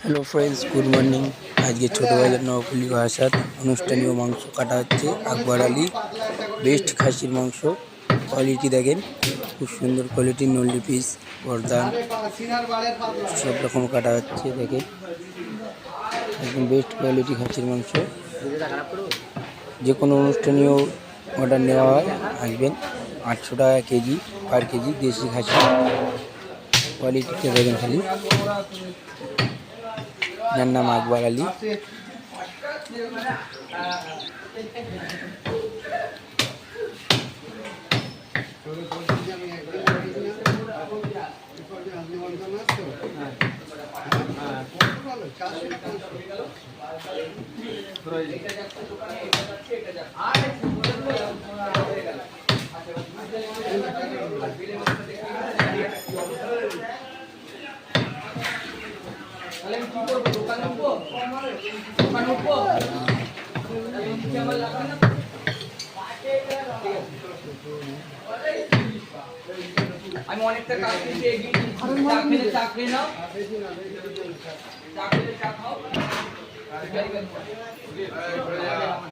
Hello friends, good morning. আজকে ছোটোবাজার নবপল্লী ভাষার অনুষ্ঠানীয় মাংস কাটা হচ্ছে। আকবর আলী বেস্ট খাসির মাংস। কোয়ালিটি দেখেন, খুব সুন্দর কোয়ালিটি। নল্লি পিস, গর্দান সব রকম কাটা হচ্ছে। দেখেন, একদম বেস্ট কোয়ালিটি খাসির মাংস। যে কোনো অনুষ্ঠানীয় অর্ডার নেওয়া হয়, আসবেন। 800 টাকা কেজি পার কেজি দেশি খাসি। কোয়ালিটিটা দেখেন খালি। যার নাম আকবর আলী। আমি অনেকটা কাজ করছি, চা খেয়ে নাও, চা খাও।